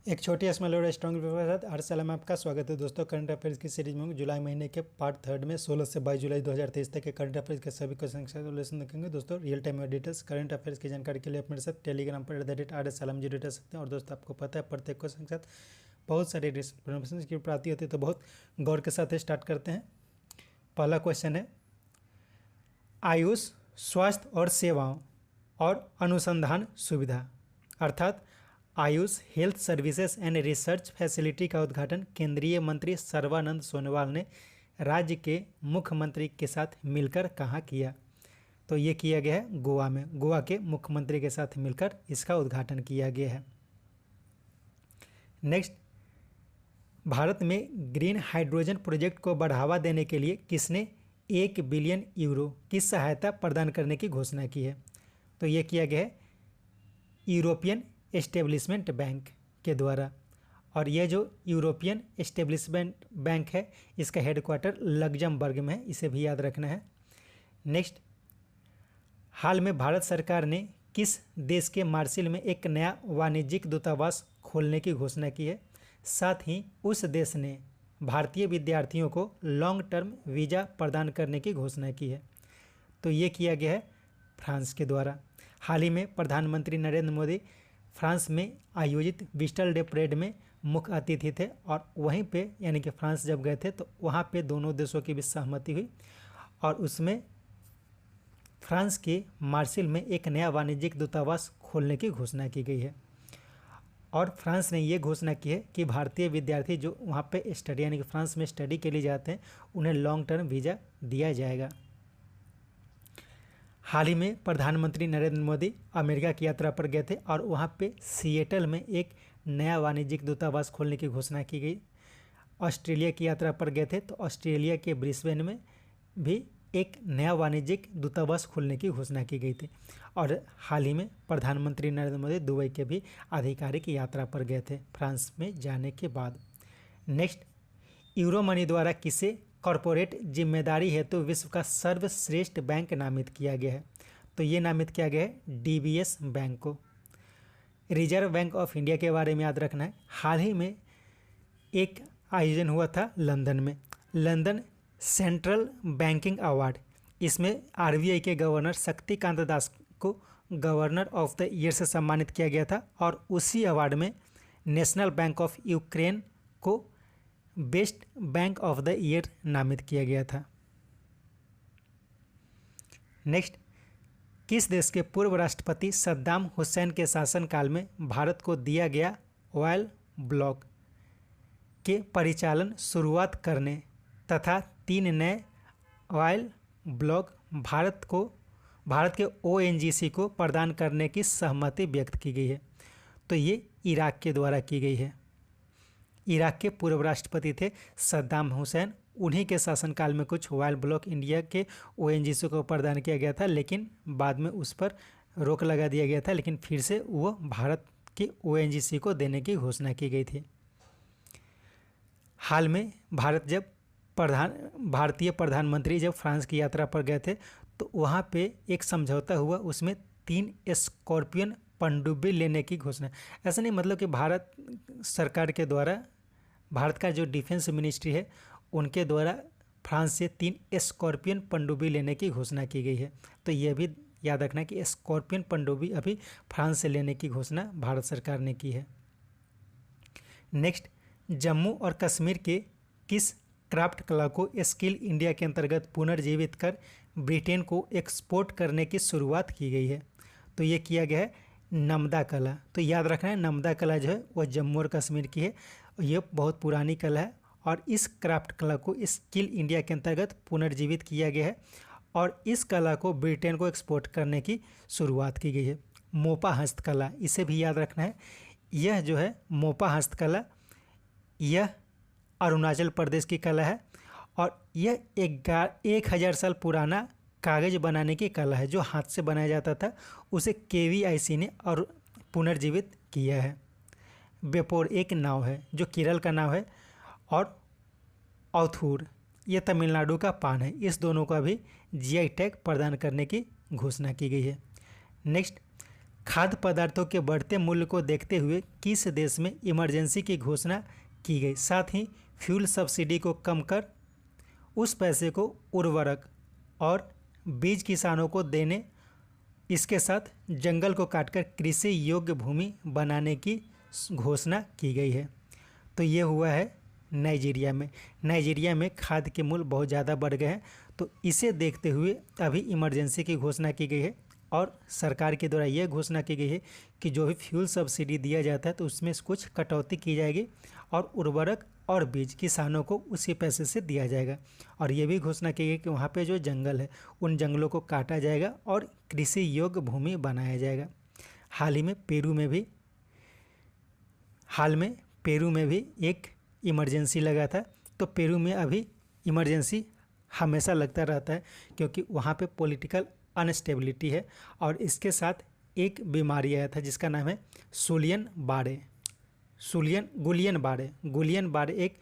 एक छोटी स्मॉल और स्ट्रॉन्ग पेपर के साथ हर साल में आपका स्वागत है दोस्तों। करंट अफेयर्स की सीरीज में जुलाई महीने के पार्ट थर्ड में 16 से 22 जुलाई 2023 तक के करंट अफेयर्स के सभी क्वेश्चन का सोल्यूशन देखेंगे दोस्तों। रियल टाइम में डिटेल्स करंट अफेयर्स की जानकारी के लिए आप मेरे साथ टेलीग्राम पर @RSLM जी जुड़ सकते हैं। और दोस्तों आपको पता है प्रत्येक क्वेश्चन के साथ बहुत सारी इन्फॉर्मेशन की प्राप्ति होती है, तो बहुत गौर के साथ स्टार्ट करते हैं। पहला क्वेश्चन है, आयुष स्वास्थ्य और सेवाओं और अनुसंधान सुविधा अर्थात Ayush health services and research facility का उद्घाटन केंद्रीय मंत्री सर्बानंद सोनोवाल ने राज्य के मुख्यमंत्री के साथ मिलकर कहाँ किया? तो ये किया गया है गोवा में। गोवा के मुख्यमंत्री के साथ मिलकर इसका उद्घाटन किया गया है। नेक्स्ट, भारत में ग्रीन हाइड्रोजन प्रोजेक्ट को बढ़ावा देने के लिए किसने 1 बिलियन यूरो की सहायता प्रदान करने की घोषणा की है? तो ये किया गया है यूरोपियन एस्टेब्लिशमेंट बैंक के द्वारा। और यह जो यूरोपियन एस्टेब्लिशमेंट बैंक है, इसका हेडक्वार्टर लग्जमबर्ग में है, इसे भी याद रखना है। नेक्स्ट, हाल में भारत सरकार ने किस देश के मार्सिल में एक नया वाणिज्यिक दूतावास खोलने की घोषणा की है? साथ ही उस देश ने भारतीय विद्यार्थियों को लॉन्ग टर्म वीज़ा प्रदान करने की घोषणा की है। तो ये किया गया है फ्रांस के द्वारा। हाल ही में प्रधानमंत्री नरेंद्र मोदी फ्रांस में आयोजित विस्टल डे परेड में मुख्य अतिथि थे, और वहीं पे यानी कि फ्रांस जब गए थे तो वहाँ पे दोनों देशों की भी सहमति हुई, और उसमें फ्रांस के मार्सिल में एक नया वाणिज्यिक दूतावास खोलने की घोषणा की गई है। और फ्रांस ने ये घोषणा की है कि भारतीय विद्यार्थी जो वहाँ पे स्टडी यानी कि फ्रांस में स्टडी के लिए जाते हैं, उन्हें लॉन्ग टर्म वीज़ा दिया जाएगा। हाल ही में प्रधानमंत्री नरेंद्र मोदी अमेरिका की यात्रा पर गए थे, और वहाँ पे सिएटल में एक नया वाणिज्यिक दूतावास खोलने की घोषणा की गई। ऑस्ट्रेलिया की यात्रा पर गए थे, तो ऑस्ट्रेलिया के ब्रिस्बेन में भी एक नया वाणिज्यिक दूतावास खोलने की घोषणा की गई थी। और हाल ही में प्रधानमंत्री नरेंद्र मोदी दुबई के भी आधिकारिक यात्रा पर गए थे फ्रांस में जाने के बाद। नेक्स्ट, यूरो मनी द्वारा किसे कॉरपोरेट जिम्मेदारी हेतु विश्व का सर्वश्रेष्ठ बैंक नामित किया गया है? तो ये नामित किया गया है DBS बैंक को। रिजर्व बैंक ऑफ इंडिया के बारे में याद रखना है। हाल ही में एक आयोजन हुआ था लंदन में, लंदन सेंट्रल बैंकिंग अवार्ड। इसमें RBI के गवर्नर शक्तिकांत दास को गवर्नर ऑफ द ईयर से सम्मानित किया गया था, और उसी अवार्ड में नेशनल बैंक ऑफ यूक्रेन को best bank of the year नामित किया गया था। नेक्स्ट, किस देश के पूर्व राष्ट्रपति सद्दाम हुसैन के शासनकाल में भारत को दिया गया ऑयल ब्लॉक के परिचालन शुरुआत करने तथा 3 नए ऑयल ब्लॉक भारत के ONGC को प्रदान करने की सहमति व्यक्त की गई है? तो ये इराक के द्वारा की गई है। इराक के पूर्व राष्ट्रपति थे सद्दाम हुसैन, उन्हीं के शासनकाल में कुछ ऑयल ब्लॉक इंडिया के ONGC को प्रदान किया गया था, लेकिन बाद में उस पर रोक लगा दिया गया था, लेकिन फिर से वो भारत के ONGC को देने की घोषणा की गई थी। हाल में भारतीय प्रधानमंत्री जब फ्रांस की यात्रा पर गए थे, तो वहाँ पे एक समझौता हुआ, उसमें 3 स्कॉर्पियन पनडुब्बी लेने की घोषणा। ऐसा नहीं मतलब कि भारत सरकार के द्वारा, भारत का जो डिफेंस मिनिस्ट्री है उनके द्वारा फ्रांस से 3 स्कॉर्पियन पनडुब्बी लेने की घोषणा की गई है। तो यह भी याद रखना कि स्कॉर्पियन पनडुब्बी अभी फ्रांस से लेने की घोषणा भारत सरकार ने की है। नेक्स्ट, जम्मू और कश्मीर के किस क्राफ्ट कला को स्किल इंडिया के अंतर्गत पुनर्जीवित कर ब्रिटेन को एक्सपोर्ट करने की शुरुआत की गई है? तो ये किया गया है नमदा कला। तो याद रखना है, नमदा कला जो है वह जम्मू और कश्मीर की है। ये बहुत पुरानी कला है, और इस क्राफ्ट कला को स्किल इंडिया के अंतर्गत पुनर्जीवित किया गया है, और इस कला को ब्रिटेन को एक्सपोर्ट करने की शुरुआत की गई है। मोपा हस्तकला, इसे भी याद रखना है। यह जो है मोपा हस्तकला, यह अरुणाचल प्रदेश की कला है, और यह 1000 साल पुराना कागज़ बनाने की कला है। जो हाथ से बनाया जाता था उसे KVIC ने और पुनर्जीवित किया है। बेपोर एक नाव है जो केरल का नाव है, और औथूर ये तमिलनाडु का पान है। इस दोनों का भी GI टैग प्रदान करने की घोषणा की गई है। नेक्स्ट, खाद्य पदार्थों के बढ़ते मूल्य को देखते हुए किस देश में इमरजेंसी की घोषणा की गई। साथ ही फ्यूल सब्सिडी को कम कर उस पैसे को उर्वरक और बीज किसानों को देने, इसके साथ जंगल को काटकर कृषि योग्य भूमि बनाने की घोषणा की गई है। तो ये हुआ है नाइजीरिया में। नाइजीरिया में खाद्य के मूल्य बहुत ज़्यादा बढ़ गए हैं, तो इसे देखते हुए अभी इमरजेंसी की घोषणा की गई है और सरकार के द्वारा यह घोषणा की गई है कि जो भी फ्यूल सब्सिडी दिया जाता है तो उसमें कुछ कटौती की जाएगी और उर्वरक और बीज किसानों को उसी पैसे से दिया जाएगा। और ये भी घोषणा की गई कि वहाँ पे जो जंगल है उन जंगलों को काटा जाएगा और कृषि योग्य भूमि बनाया जाएगा। हाल में पेरू में भी एक इमरजेंसी लगा था। तो पेरू में अभी इमरजेंसी हमेशा लगता रहता है क्योंकि वहाँ पे पॉलिटिकल अनस्टेबिलिटी है और इसके साथ एक बीमारी आया था जिसका नाम है गुलियन बाड़े एक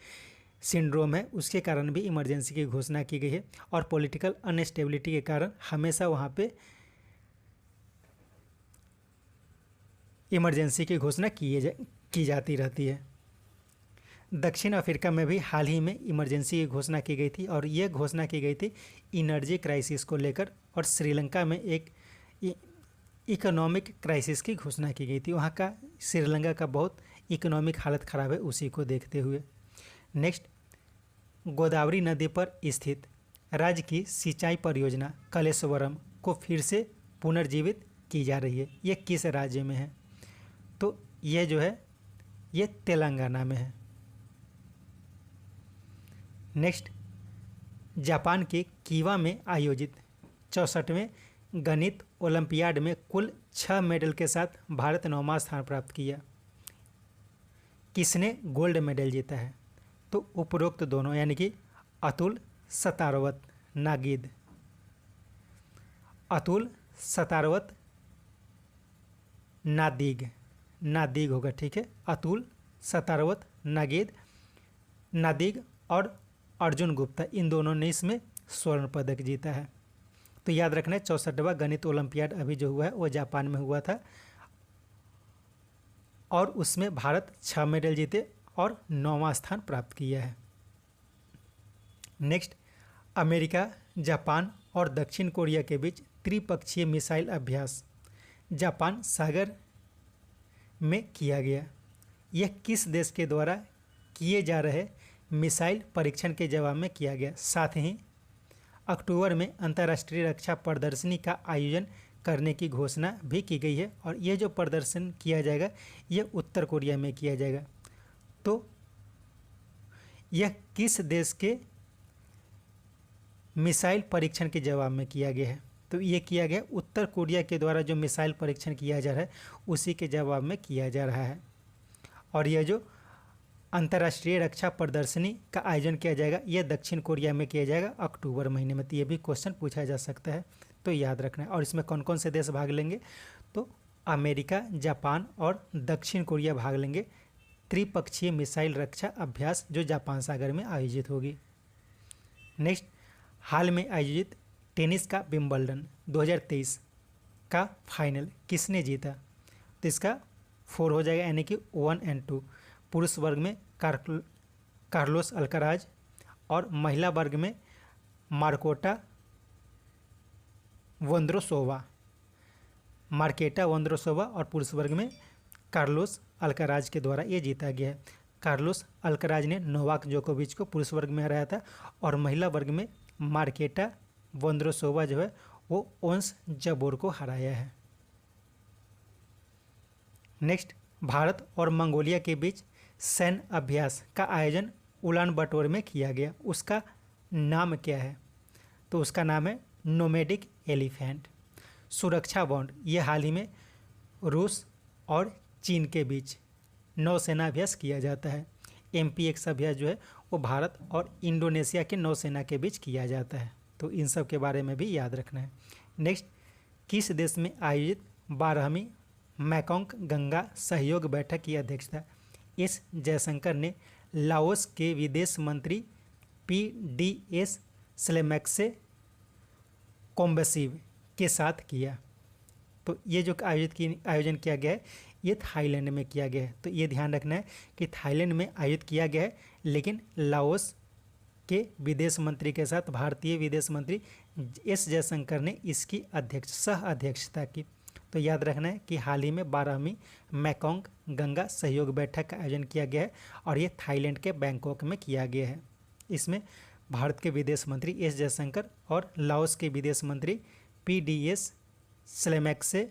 सिंड्रोम है। उसके कारण भी इमरजेंसी की घोषणा की गई है और पॉलिटिकल अनस्टेबिलिटी के कारण हमेशा वहाँ पे इमरजेंसी की घोषणा की जाती रहती है। दक्षिण अफ्रीका में भी हाल ही में इमरजेंसी की घोषणा की गई थी और ये घोषणा की गई थी इनर्जी क्राइसिस को लेकर। और श्रीलंका में एक इकोनॉमिक क्राइसिस की घोषणा की गई थी। वहाँ का श्रीलंका का बहुत इकोनॉमिक हालत ख़राब है, उसी को देखते हुए। नेक्स्ट, गोदावरी नदी पर स्थित राज्य की सिंचाई परियोजना कलेश्वरम को फिर से पुनर्जीवित की जा रही है। ये किस राज्य में है? तो ये जो है ये तेलंगाना में है। नेक्स्ट, जापान के कीवा में आयोजित 64वें गणित ओलंपियाड में कुल 6 मेडल के साथ भारत 9वां स्थान प्राप्त किया। किसने गोल्ड मेडल जीता है? तो उपरोक्त दोनों यानी कि अतुल सतारवत नादीग होगा, ठीक है। अतुल सतारवत नादीग और अर्जुन गुप्ता, इन दोनों ने इसमें स्वर्ण पदक जीता है। तो याद रखना है 64वां गणित ओलंपियाड अभी जो हुआ है वो जापान में हुआ था और उसमें भारत 6 मेडल जीते और 9वां स्थान प्राप्त किया है। नेक्स्ट, अमेरिका, जापान और दक्षिण कोरिया के बीच त्रिपक्षीय मिसाइल अभ्यास जापान सागर में किया गया। यह किस देश के द्वारा किए जा रहे मिसाइल परीक्षण के जवाब में किया गया। साथ ही अक्टूबर में अंतर्राष्ट्रीय रक्षा प्रदर्शनी का आयोजन करने की घोषणा भी की गई है और यह जो प्रदर्शन किया जाएगा यह उत्तर कोरिया में किया जाएगा। तो यह किस देश के मिसाइल परीक्षण के जवाब में किया गया है? तो ये किया गया उत्तर कोरिया के द्वारा जो मिसाइल परीक्षण किया जा रहा है उसी के जवाब में किया जा रहा है। और यह जो अंतर्राष्ट्रीय रक्षा प्रदर्शनी का आयोजन किया जाएगा यह दक्षिण कोरिया में किया जाएगा अक्टूबर महीने में। तो ये भी क्वेश्चन पूछा जा सकता है, तो याद रखना है। और इसमें कौन कौन से देश भाग लेंगे? तो अमेरिका, जापान और दक्षिण कोरिया भाग लेंगे। त्रिपक्षीय मिसाइल रक्षा अभ्यास जो जापान सागर में आयोजित होगी। नेक्स्ट, हाल में आयोजित टेनिस का विंबलडन 2023 का फाइनल किसने जीता? तो इसका 4 हो जाएगा यानी कि 1 और 2। पुरुष वर्ग में कार्लोस अल्काराज और महिला वर्ग में मार्केटा वोंद्रोसोवा और पुरुष वर्ग में कार्लोस अल्काराज के द्वारा ये जीता गया है। कार्लोस अल्काराज ने नोवाक जोकोविच को पुरुष वर्ग में हराया था और महिला वर्ग में मार्केटा वोंद्रोसोवा जो है वो ओंस जबोर को हराया है। नेक्स्ट, भारत और मंगोलिया के बीच सैन्य अभ्यास का आयोजन उलान बटोर में किया गया, उसका नाम क्या है? तो उसका नाम है नोमैडिक एलिफेंट। सुरक्षा बॉन्ड, ये हाल ही में रूस और चीन के बीच नौसेना अभ्यास किया जाता है। MPX अभ्यास जो है वो भारत और इंडोनेशिया के नौसेना के बीच किया जाता है। तो इन सब के बारे में भी याद रखना है। नेक्स्ट, किस देश में आयोजित 12वीं मैकोंग गंगा सहयोग बैठक की अध्यक्षता एस जयशंकर ने लाओस के विदेश मंत्री PDS स्लेमैक्से कोम्बेसिव के साथ किया? तो ये जो आयोजन किया गया है ये थाईलैंड में किया गया है। तो ये ध्यान रखना है कि थाईलैंड में आयोजित किया गया है, लेकिन लाओस के विदेश मंत्री के साथ भारतीय विदेश मंत्री एस जयशंकर ने इसकी सह अध्यक्षता की। तो याद रखना है कि हाल ही में 12वीं मैकोंग गंगा सहयोग बैठक का आयोजन किया गया है और ये थाईलैंड के बैंकॉक में किया गया है। इसमें भारत के विदेश मंत्री एस जयशंकर और लाओस के विदेश मंत्री PDS स्लेमेक्से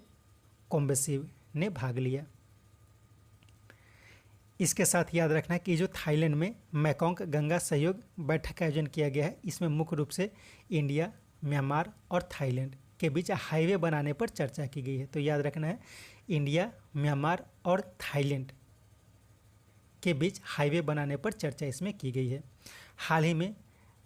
कोम्बेसिव ने भाग लिया। इसके साथ याद रखना है कि जो थाईलैंड में मैकोंग गंगा सहयोग बैठक का आयोजन किया गया है, इसमें मुख्य रूप से इंडिया, म्यांमार और थाईलैंड के बीच हाईवे बनाने पर चर्चा की गई है। तो याद रखना है इंडिया, म्यांमार और थाईलैंड के बीच हाईवे बनाने पर चर्चा इसमें की गई है। हाल ही में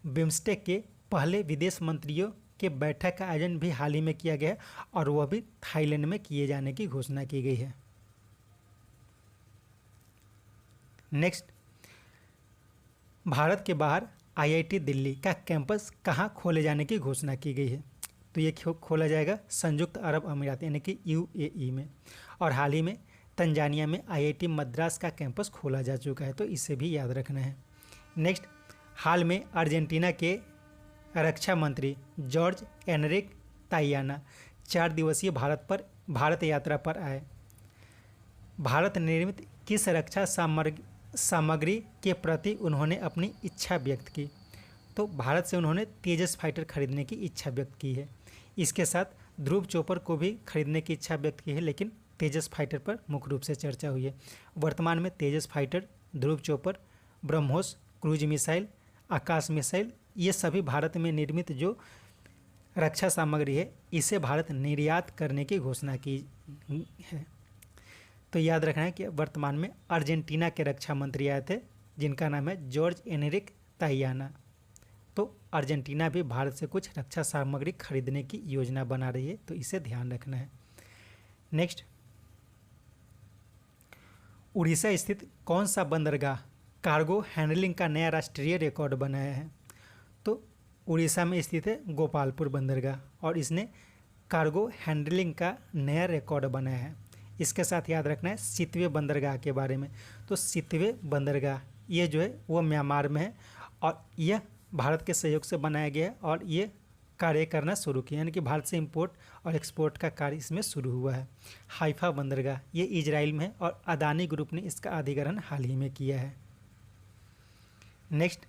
बिम्स्टेक के पहले विदेश मंत्रियों के बैठक का आयोजन भी हाल ही में किया गया है और वह भी थाईलैंड में किए जाने की घोषणा की गई है। नेक्स्ट, भारत के बाहर IIT दिल्ली का कैंपस कहाँ खोले जाने की घोषणा की गई है। तो ये खोला जाएगा संयुक्त अरब अमीरात यानी कि UAE में, और हाल ही में तंजानिया में IIT मद्रास का कैंपस खोला जा चुका है। तो इसे भी याद रखना है। नेक्स्ट, हाल में अर्जेंटीना के रक्षा मंत्री जॉर्ज एनरिक ताइयाना 4 दिवसीय भारत यात्रा पर आए। भारत निर्मित किस रक्षा सामग्री के प्रति उन्होंने अपनी इच्छा व्यक्त की। तो भारत से उन्होंने तेजस फाइटर खरीदने की इच्छा व्यक्त की है। इसके साथ ध्रुव चोपर को भी खरीदने की इच्छा व्यक्त की है, लेकिन तेजस फाइटर पर मुख्य रूप से चर्चा हुई है। वर्तमान में तेजस फाइटर, ध्रुव चोपर, ब्रह्मोस, क्रूज मिसाइल, आकाश मिसाइल, ये सभी भारत में निर्मित जो रक्षा सामग्री है इसे भारत निर्यात करने की घोषणा की है। तो याद रखना है कि वर्तमान में अर्जेंटीना के रक्षा मंत्री आए थे जिनका नाम है जॉर्ज एनरिक ताइयाना। तो अर्जेंटीना भी भारत से कुछ रक्षा सामग्री खरीदने की योजना बना रही है, तो इसे ध्यान रखना है। नेक्स्ट, उड़ीसा स्थित कौन सा बंदरगाह कार्गो हैंडलिंग का नया राष्ट्रीय रिकॉर्ड बनाया है। तो उड़ीसा में स्थित है गोपालपुर बंदरगाह और इसने कार्गो हैंडलिंग का नया रिकॉर्ड बनाया है। इसके साथ याद रखना है सितवे बंदरगाह के बारे में। तो सितवे बंदरगाह ये जो है वो म्यांमार में है और यह भारत के सहयोग से बनाया गया है और ये कार्य करना शुरू किया, यानी कि भारत से इंपोर्ट और एक्सपोर्ट का कार्य इसमें शुरू हुआ है। हाइफा बंदरगाह ये इजराइल में है और अदानी ग्रुप ने इसका अधिग्रहण हाल ही में किया है। नेक्स्ट,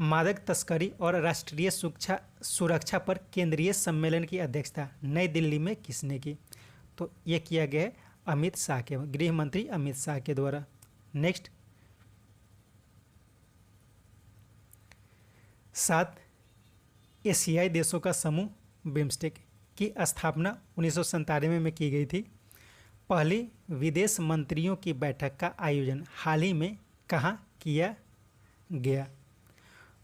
मादक तस्करी और राष्ट्रीय सुरक्षा पर केंद्रीय सम्मेलन की अध्यक्षता नई दिल्ली में किसने की। तो ये किया गया है अमित शाह के, गृह मंत्री अमित शाह के द्वारा। नेक्स्ट, 7 एशियाई देशों का समूह बिम्स्टेक की स्थापना 1997 में की गई थी। पहली विदेश मंत्रियों की बैठक का आयोजन हाल ही में कहाँ किया गया।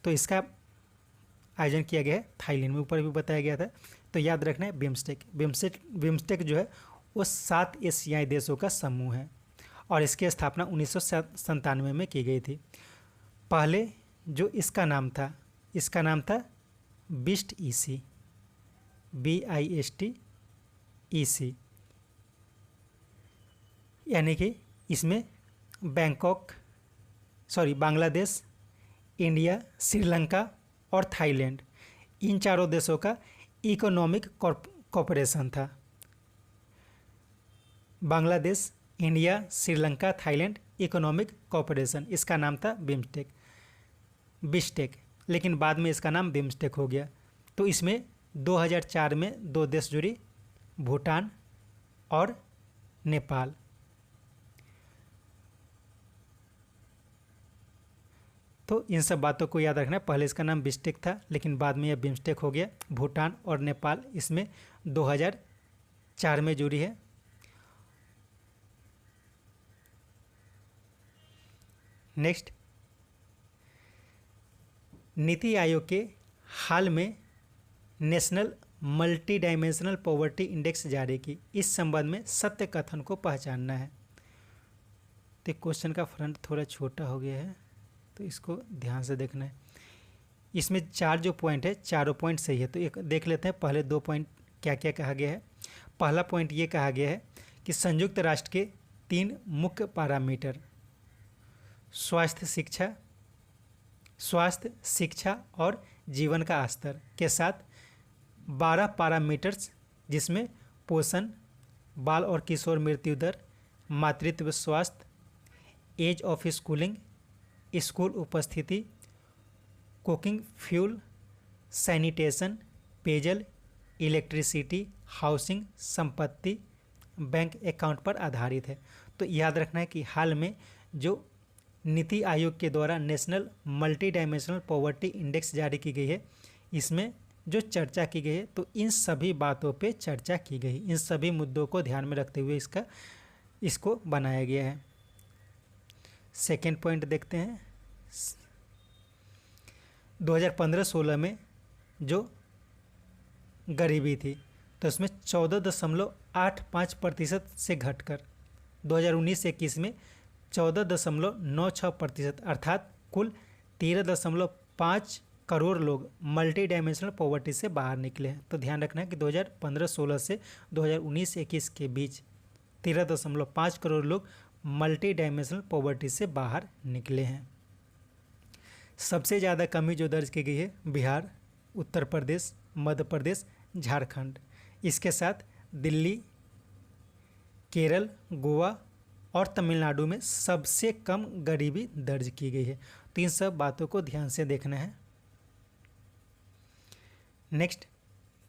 तो इसका आयोजन किया गया है थाईलैंड में, ऊपर भी बताया गया था। तो याद रखना है बिम्स्टेक जो है वो 7 एशियाई देशों का समूह है और इसकी स्थापना 1997 में की गई थी। पहले जो इसका नाम था बिस्ट EC, BIST EC, यानी कि इसमें बांग्लादेश, इंडिया, श्रीलंका और थाईलैंड इन चारों देशों का इकोनॉमिक कॉर्पोरेशन था। Bangladesh, India, Sri Lanka, Thailand economic corporation, इसका नाम था बिस्टेक, लेकिन बाद में इसका नाम बिम्स्टेक हो गया। तो इसमें 2004 में 2 देश जुड़ी, भूटान और नेपाल। तो इन सब बातों को याद रखना है। पहले इसका नाम बिस्टेक था लेकिन बाद में यह बिम्स्टेक हो गया। भूटान और नेपाल इसमें 2004 में जुड़ी है। नेक्स्ट, नीति आयोग के हाल में national multi dimensional poverty index जारी की। इस संबंध में सत्य कथन को पहचानना है। तो क्वेश्चन का फ्रंट थोड़ा छोटा हो गया है तो इसको ध्यान से देखना है। इसमें 4 जो पॉइंट है चारों पॉइंट सही है। तो एक देख लेते हैं पहले 2 पॉइंट क्या क्या कहा गया है। पहला पॉइंट ये कहा गया है कि संयुक्त राष्ट्र के 3 मुख्य पैरामीटर स्वास्थ्य शिक्षा और जीवन का स्तर के साथ 12 पैरामीटर्स जिसमें पोषण, बाल और किशोर मृत्यु दर, मातृत्व स्वास्थ्य, एज ऑफ स्कूलिंग, स्कूल उपस्थिति, कुकिंग फ्यूल, सैनिटेशन, पेयजल, इलेक्ट्रिसिटी, हाउसिंग, संपत्ति, बैंक अकाउंट पर आधारित है। तो याद रखना है कि हाल में जो नीति आयोग के द्वारा national multi dimensional poverty index जारी की गई है, इसमें जो चर्चा की गई है तो इन सभी बातों पे चर्चा की गई, इन सभी मुद्दों को ध्यान में रखते हुए इसको बनाया गया है। सेकेंड पॉइंट देखते हैं, 2015-16 में जो गरीबी थी तो उसमें 14.85% से घटकर 2019-21 में 14.96% अर्थात कुल 13.5 करोड़ लोग मल्टी डायमेंशनल पॉवर्टी से बाहर निकले हैं। तो ध्यान रखना है कि 2015-16 से 2019-21 के बीच 13.5 करोड़ लोग मल्टी डायमेंशनल पॉवर्टी से बाहर निकले हैं। सबसे ज़्यादा कमी जो दर्ज की गई है बिहार, उत्तर प्रदेश, मध्य प्रदेश, झारखंड, इसके साथ दिल्ली, केरल, गोवा और तमिलनाडु में सबसे कम गरीबी दर्ज की गई है। तो इन सब बातों को ध्यान से देखना है। नेक्स्ट,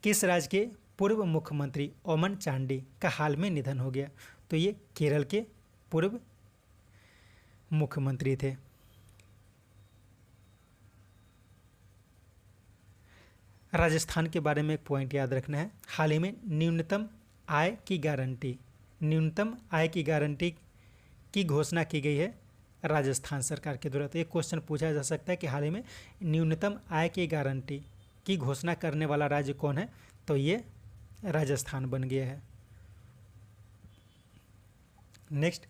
किस राज्य के पूर्व मुख्यमंत्री ओमन चांडी का हाल में निधन हो गया? तो ये केरल के पूर्व मुख्यमंत्री थे। राजस्थान के बारे में एक पॉइंट याद रखना है, हाल ही में न्यूनतम आय की गारंटी की घोषणा की गई है राजस्थान सरकार के द्वारा। तो एक क्वेश्चन पूछा जा सकता है कि हाल ही में न्यूनतम आय की गारंटी की घोषणा करने वाला राज्य कौन है? तो ये राजस्थान बन गया है। नेक्स्ट,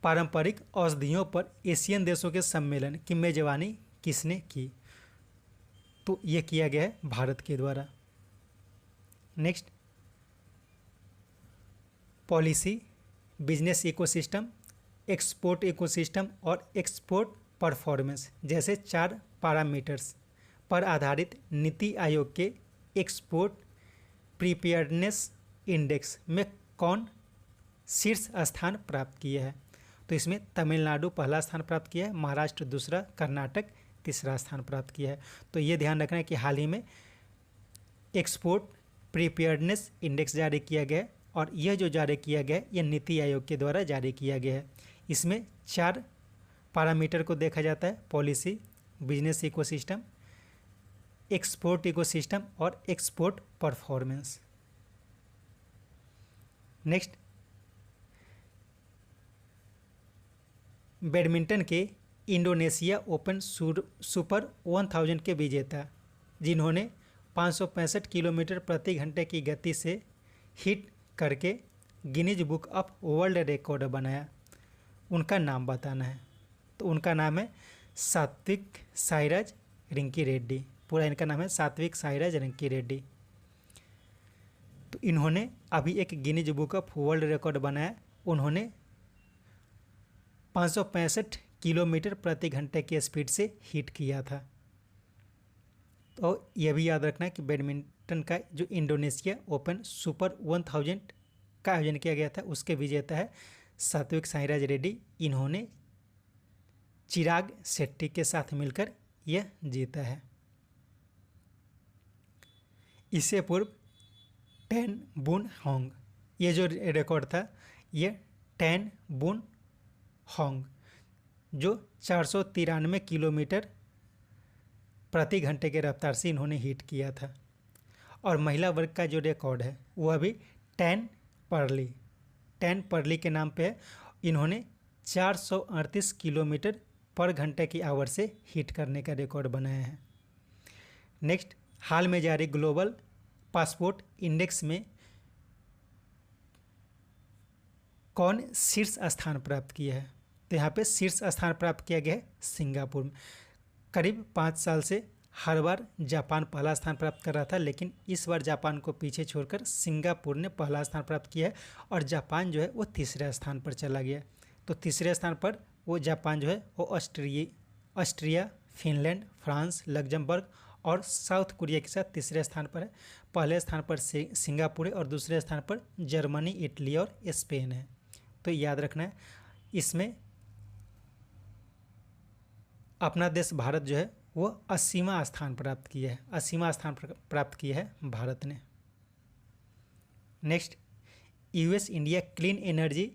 पारंपरिक औषधियों पर एशियन देशों के सम्मेलन की मेजबानी किसने की? तो ये किया गया है भारत के द्वारा। Next, policy, business ecosystem, export ecosystem और एक्सपोर्ट परफॉर्मेंस जैसे 4 पैरामीटर्स पर आधारित नीति आयोग के एक्सपोर्ट प्रीपेयर्डनेस इंडेक्स में कौन शीर्ष स्थान प्राप्त किया है? तो इसमें तमिलनाडु पहला स्थान प्राप्त किया है, महाराष्ट्र दूसरा, कर्नाटक तीसरा स्थान प्राप्त किया है। तो ये ध्यान रखना है कि हाल ही में एक्सपोर्ट प्रीपेयर्डनेस इंडेक्स जारी किया गया है और यह जो जारी किया गया है यह नीति आयोग के द्वारा जारी किया गया है। इसमें 4 पैरामीटर को देखा जाता है, policy, business ecosystem, export ecosystem और एक्सपोर्ट परफॉर्मेंस। नेक्स्ट, बैडमिंटन के इंडोनेशिया ओपन सुपर 1000 के विजेता जिन्होंने 565 किलोमीटर प्रति घंटे की गति से हिट करके Guinness book of world record बनाया, उनका नाम बताना है। तो उनका नाम है सात्विक साईराज रिंकी रेड्डी। पूरा इनका नाम है सात्विक साईराज रिंकी रेड्डी। तो इन्होंने अभी एक Guinness book of world record बनाया, उन्होंने 565 किलोमीटर प्रति घंटे की स्पीड से हिट किया था। तो यह भी याद रखना है कि बैडमिंटन का जो इंडोनेशिया ओपन सुपर 1000 का आयोजन किया गया था उसके विजेता है सात्विक साईराज रेड्डी। इन्होंने चिराग शेट्टी के साथ मिलकर यह जीता है। इससे पूर्व टेन बुन होंग, ये जो रिकॉर्ड था ये टेन बुन होंग जो 493 किलोमीटर प्रति घंटे के रफ्तार से इन्होंने हिट किया था। और महिला वर्ग का जो रिकॉर्ड है वह भी टेन पर्ली के नाम पे है। इन्होंने 438 किलोमीटर पर घंटे की आवर से हिट करने का रिकॉर्ड बनाया है। नेक्स्ट, हाल में जारी ग्लोबल पासपोर्ट इंडेक्स में कौन शीर्ष स्थान प्राप्त किया है? तो यहाँ पे शीर्ष स्थान प्राप्त किया गया है सिंगापुर में। करीब 5 साल से हर बार जापान पहला स्थान प्राप्त कर रहा था, लेकिन इस बार जापान को पीछे छोड़कर सिंगापुर ने पहला स्थान प्राप्त किया है और जापान जो है वो तीसरे स्थान पर चला गया। तो तीसरे स्थान पर वो जापान जो है वो ऑस्ट्रिया, फिनलैंड, फ्रांस, लग्जमबर्ग और साउथ कोरिया के साथ तीसरे स्थान पर है। पहले स्थान पर सिंगापुर है और दूसरे स्थान पर जर्मनी, इटली और स्पेन है। तो याद रखना है, इसमें अपना देश भारत जो है वो 80वां स्थान प्राप्त किया है। 80वां स्थान प्राप्त किया है भारत ने। Next, US India clean energy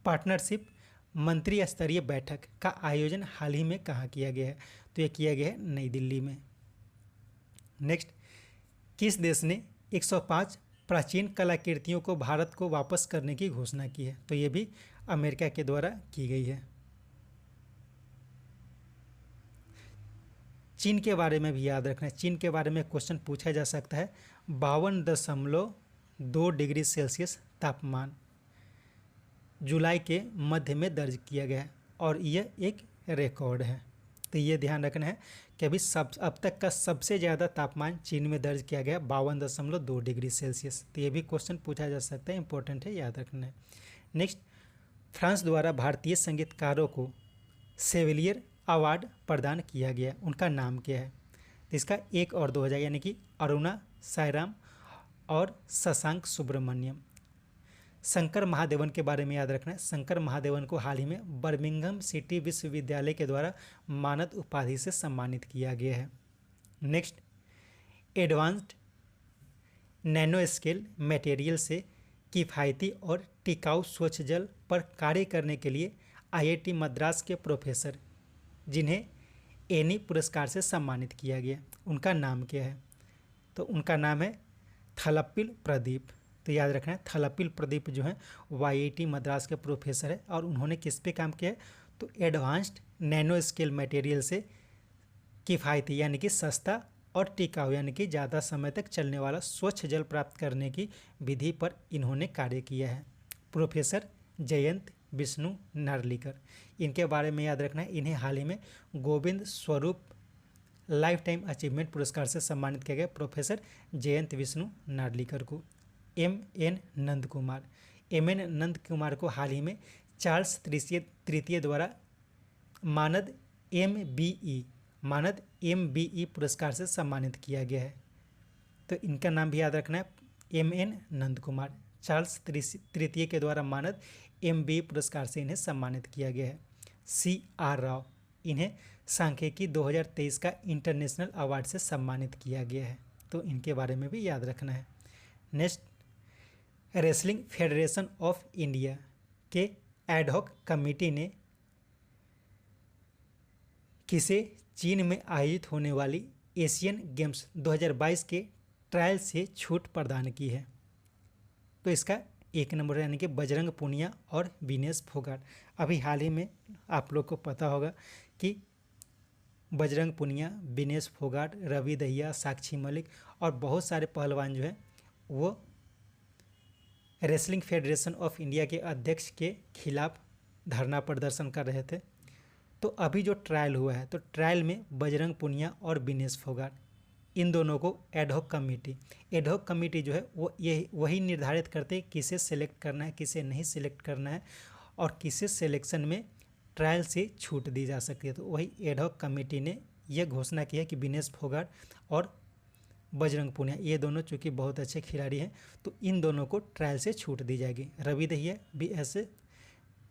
partnership मंत्री स्तरीय बैठक का आयोजन हाल ही में कहाँ किया गया है? तो ये किया गया है नई दिल्ली में। नेक्स्ट, किस देश ने 105 प्राचीन कलाकृतियों को भारत को वापस करने की घोषणा की है? तो ये भी अमेरिका के द्वारा की गई है। चीन के बारे में भी याद रखना है। चीन के बारे में क्वेश्चन पूछा जा सकता है। 52.2 डिग्री सेल्सियस तापमान जुलाई के मध्य में दर्ज किया गया है और यह एक रिकॉर्ड है। तो ये ध्यान रखना है कि अभी अब तक का सबसे ज़्यादा तापमान चीन में दर्ज किया गया 52.2 डिग्री सेल्सियस। तो ये भी क्वेश्चन पूछा जा सकता है, इंपॉर्टेंट है, याद रखना है। नेक्स्ट, फ्रांस द्वारा भारतीय संगीतकारों को सेविलियर अवार्ड प्रदान किया गया, उनका नाम क्या है? तो इसका 1 और 2 हो जाएगा, यानी कि अरुणा सायराम और शशांक सुब्रमण्यम। शंकर महादेवन के बारे में याद रखना है। शंकर महादेवन को हाल ही में बर्मिंघम सिटी विश्वविद्यालय के द्वारा मानद उपाधि से सम्मानित किया गया है। Next, advanced nano scale material से किफ़ायती और टिकाऊ स्वच्छ जल पर कार्य करने के लिए आईआईटी मद्रास के प्रोफेसर जिन्हें एनी पुरस्कार से सम्मानित किया गया, उनका नाम क्या है? तो उनका नाम है थलप्पिल प्रदीप। तो याद रखना है, थलप्पिल प्रदीप जो है वो आईआईटी मद्रास के प्रोफेसर है और उन्होंने किस पे काम किया है? तो एडवांस्ड नैनो स्केल मटेरियल से किफ़ायती यानी कि सस्ता और टिकाऊ यानी कि ज़्यादा समय तक चलने वाला स्वच्छ जल प्राप्त करने की विधि पर इन्होंने कार्य किया है। प्रोफेसर जयंत विष्णु नार्लिकर, इनके बारे में याद रखना है। इन्हें हाल ही में Govind Swarup life time achievement पुरस्कार से सम्मानित किया गया, प्रोफेसर जयंत विष्णु नार्लिकर को। एम.एन. नंद कुमार को हाल ही में चार्ल्स तृतीय द्वारा मानद एम.बी.ई पुरस्कार से सम्मानित किया गया है। तो इनका नाम भी याद रखना है, एम.एन. नंद कुमार। चार्ल्स तृतीय के द्वारा मानद एम.बी.ई पुरस्कार से इन्हें सम्मानित किया गया है। C.R. राव, इन्हें सांख्यिकी 2023 का इंटरनेशनल अवार्ड से सम्मानित किया गया है। तो इनके बारे में भी याद रखना है। Next, wrestling federation of India के एडहॉक कमेटी ने किसे चीन में आयोजित होने वाली एशियन गेम्स 2022 के ट्रायल से छूट प्रदान की है? तो इसका 1 नंबर यानी कि बजरंग पूनिया और विनेश फोगाट। अभी हाल ही में आप लोग को पता होगा कि बजरंग पूनिया, विनेश फोगाट, रवि दहिया, साक्षी मलिक और बहुत सारे पहलवान जो हैं वो रेसलिंग फेडरेशन ऑफ इंडिया के अध्यक्ष के खिलाफ धरना प्रदर्शन कर रहे थे। तो अभी जो ट्रायल हुआ है, तो ट्रायल में बजरंग पूनिया और विनेश फोगाट, इन दोनों को एडहॉक कमेटी जो है वो ये वही निर्धारित करते हैं किसे सेलेक्ट करना है, किसे नहीं सेलेक्ट करना है और किसे सिलेक्शन में ट्रायल से छूट दी जा सकती है। तो वही एडहॉक कमेटी ने यह घोषणा की है कि विनेश फोगाट और बजरंग पूनिया, ये दोनों चूँकि बहुत अच्छे खिलाड़ी हैं, तो इन दोनों को ट्रायल से छूट दी जाएगी। रवि दहिया भी ऐसे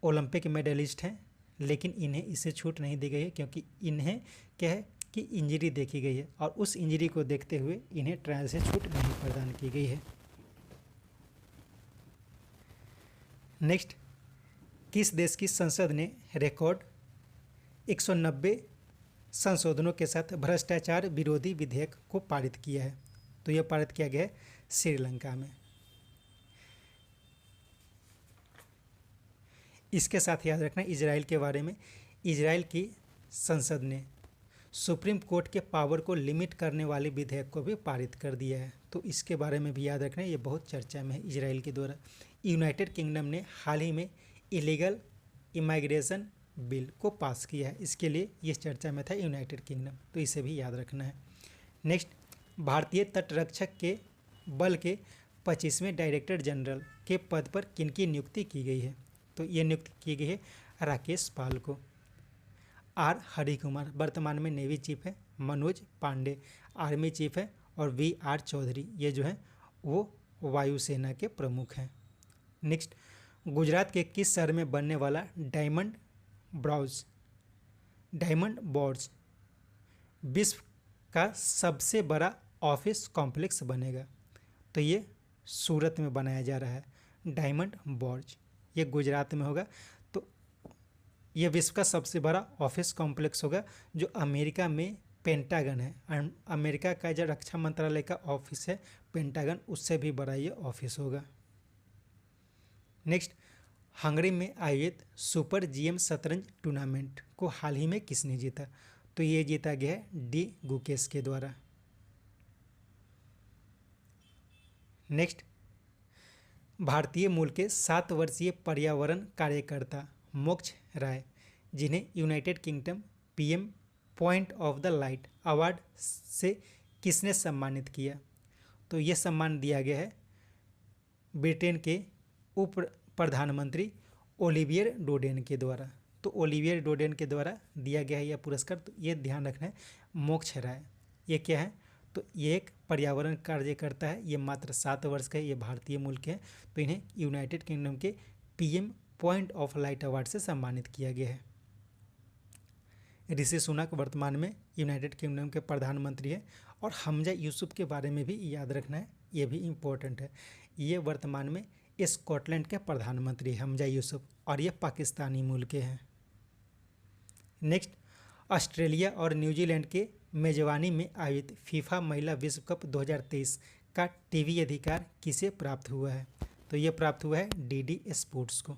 ओलंपिक मेडलिस्ट हैं, लेकिन इन्हें इससे छूट नहीं दी गई है क्योंकि इन्हें क्या है कि इंजरी देखी गई है और उस इंजरी को देखते हुए इन्हें ट्रायल से छूट नहीं प्रदान की गई है। नेक्स्ट, किस देश की संसद ने रिकॉर्ड 190 संशोधनों के साथ भ्रष्टाचार विरोधी विधेयक को पारित किया है? तो यह पारित किया गया है श्रीलंका में। इसके साथ याद रखना इजराइल के बारे में। इजराइल की संसद ने सुप्रीम कोर्ट के पावर को लिमिट करने वाले विधेयक को भी पारित कर दिया है। तो इसके बारे में भी याद रखना, ये बहुत चर्चा में है इजराइल के द्वारा। यूनाइटेड किंगडम ने हाल ही में इलीगल इमाइग्रेशन बिल को पास किया है। इसके लिए ये चर्चा में था यूनाइटेड किंगडम, तो इसे भी याद रखना है। नेक्स्ट, भारतीय तटरक्षक के बल के 25वें डायरेक्टर जनरल के पद पर किनकी नियुक्ति की गई है? तो ये नियुक्ति की गई है राकेश पाल को। आर हरि कुमार वर्तमान में नेवी चीफ है। मनोज पांडे आर्मी चीफ है। और वी आर चौधरी ये जो है वो वायुसेना के प्रमुख हैं। नेक्स्ट, गुजरात के किस शहर में बनने वाला डायमंड बोर्ज विश्व का सबसे बड़ा ऑफिस कॉम्प्लेक्स बनेगा? तो ये सूरत में बनाया जा रहा है डायमंड बोर्ज, ये गुजरात में होगा। तो ये विश्व का सबसे बड़ा ऑफिस कॉम्प्लेक्स होगा जो अमेरिका में पेंटागन है। अमेरिका का जो रक्षा मंत्रालय का ऑफिस है पेंटागन, उससे भी बड़ा ये ऑफिस होगा। नेक्स्ट, हंगरी में आयोजित सुपर जीएम शतरंज टूर्नामेंट को हाल ही में किसने जीता? तो ये जीता गया है डी गुकेश के द्वारा। नेक्स्ट, भारतीय मूल के 7 वर्षीय पर्यावरण कार्यकर्ता मोक्ष राय, जिन्हें United kingdom PM point of the light award से किसने सम्मानित किया? तो ये सम्मान दिया गया है ब्रिटेन के उप प्रधानमंत्री ओलिवियर डोडेन के द्वारा। तो ओलिवियर डोडेन के द्वारा दिया गया है यह पुरस्कार। तो ये ध्यान रखना है, मोक्ष राय ये क्या है? तो ये एक पर्यावरण कार्यकर्ता है, ये मात्र 7 वर्ष का है, ये भारतीय मूल के हैं। तो इन्हें यूनाइटेड किंगडम के PM point of light award से सम्मानित किया गया है। ऋषि सुनक वर्तमान में यूनाइटेड किंगडम के प्रधानमंत्री हैं। और हमजा यूसुफ के बारे में भी याद रखना है, ये भी इम्पोर्टेंट है। ये वर्तमान में स्कॉटलैंड के प्रधानमंत्री हमजा यूसुफ, और ये पाकिस्तानी मूल के हैं। नेक्स्ट, ऑस्ट्रेलिया और न्यूजीलैंड के मेजबानी में आयोजित फीफा महिला विश्व कप 2023 का टीवी अधिकार किसे प्राप्त हुआ है? तो ये प्राप्त हुआ है डीडी स्पोर्ट्स को।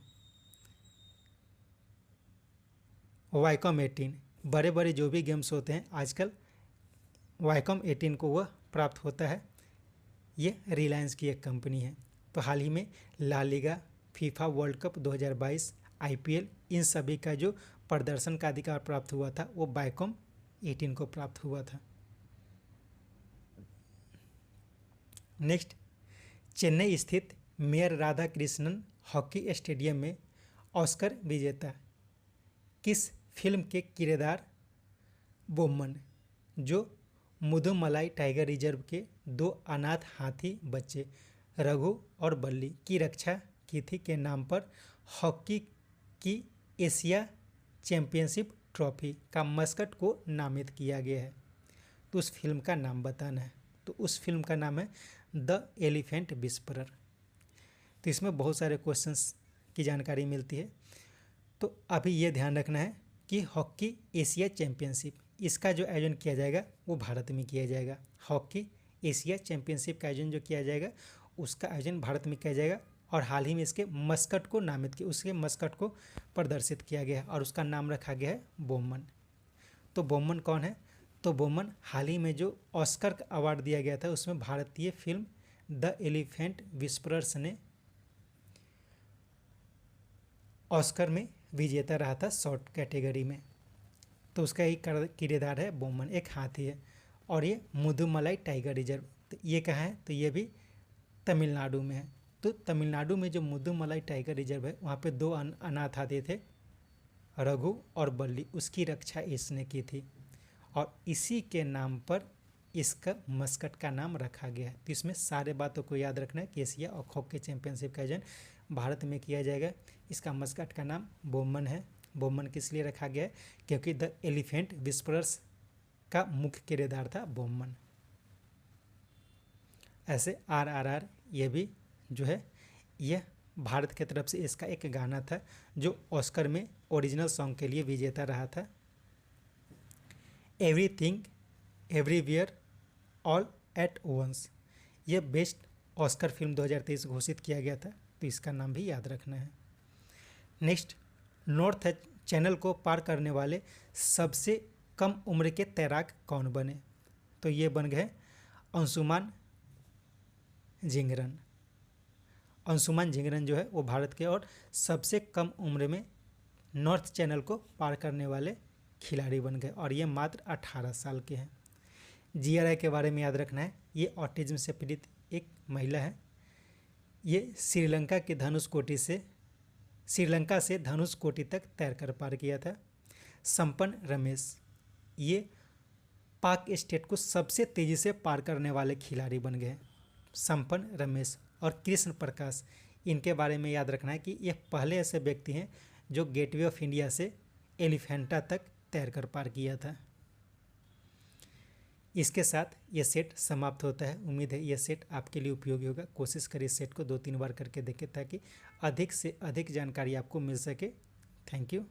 वाईकॉम 18 बड़े बड़े जो भी गेम्स होते हैं आजकल वाईकॉम 18 को वह प्राप्त होता है। ये रिलायंस की एक कंपनी है। तो हाल ही में La Liga, FIFA world cup 2022, IPL, इन सभी का जो प्रदर्शन का अधिकार प्राप्त हुआ था वो वाईकॉम 18 को प्राप्त हुआ था। नेक्स्ट, चेन्नई स्थित mayor Radha Krishnan hockey stadium में ऑस्कर विजेता किस फिल्म के किरदार बोम्मन, जो मुदुमलाई टाइगर रिजर्व के 2 अनाथ हाथी बच्चे रघु और बल्ली की रक्षा की थी के नाम पर हॉकी की एशिया चैंपियनशिप ट्रॉफी का मस्कट को नामित किया गया है? तो उस फिल्म का नाम बताना है। तो उस फिल्म का नाम है द एलिफेंट विस्परर। तो इसमें बहुत सारे क्वेश्चंस की जानकारी मिलती है। तो अभी ये ध्यान रखना है कि हॉकी एशिया चैंपियनशिप इसका जो आयोजन किया जाएगा वो भारत में किया जाएगा। हॉकी एशिया चैंपियनशिप का आयोजन जो किया जाएगा उसका आयोजन भारत में किया जाएगा। और हाल ही में इसके मस्कट को नामित किया, उसके मस्कट को प्रदर्शित किया गया है और उसका नाम रखा गया है बोम्मन। तो बोम्मन कौन है? तो बोम्मन हाल ही में जो ऑस्कर का अवार्ड दिया गया था उसमें भारतीय फिल्म द एलिफेंट विस्परर्स ने ऑस्कर में विजेता रहा था शॉर्ट कैटेगरी में। तो उसका ही किरदार है बोम्मन, एक हाथी है। और ये मुदुमलाई टाइगर रिजर्व, तो ये कहाँ है? तो ये भी तमिलनाडु में है। तो तमिलनाडु में जो मुदुमलाई टाइगर रिजर्व है वहाँ पे 2 अनाथ हाथी थे, रघु और बल्ली, उसकी रक्षा इसने की थी और इसी के नाम पर इसका मस्कट का नाम रखा गया है। तो इसमें सारे बातों को याद रखना है कि एशिया और हॉकी चैंपियनशिप का आयोजन भारत में किया जाएगा। इसका मस्कट का नाम बोम्मन है। बोम्मन किस लिए रखा गया है? क्योंकि द एलिफेंट विस्परर्स का मुख्य किरदार था बोम्मन। ऐसे आरआरआर ये भी जो है यह भारत की तरफ से इसका एक गाना था जो ऑस्कर में ओरिजिनल सॉन्ग के लिए विजेता रहा था। Everything everywhere all at once, यह बेस्ट ऑस्कर फिल्म 2023 घोषित किया गया था। तो इसका नाम भी याद रखना है। नेक्स्ट, नॉर्थ चैनल को पार करने वाले सबसे कम उम्र के तैराक कौन बने? तो ये बन गए अंशुमान जिंगरन। अंशुमान जिंगरन जो है वो भारत के और सबसे कम उम्र में नॉर्थ चैनल को पार करने वाले खिलाड़ी बन गए और ये मात्र 18 साल के हैं। जिया राय के बारे में याद रखना है, ये ऑटिज्म से पीड़ित एक महिला है। ये श्रीलंका से धनुषकोटी तक तैरकर पार किया था। संपन्न रमेश, ये पाक स्टेट को सबसे तेज़ी से पार करने वाले खिलाड़ी बन गए। संपन्न रमेश और कृष्ण प्रकाश, इनके बारे में याद रखना है कि ये पहले ऐसे व्यक्ति हैं जो गेटवे ऑफ इंडिया से एलिफेंटा तक तैरकर पार किया था। इसके साथ ये सेट समाप्त होता है। उम्मीद है ये सेट आपके लिए उपयोगी होगा। कोशिश करिए इस सेट को 2-3 बार करके देखें ताकि अधिक से अधिक जानकारी आपको मिल सके। Thank you.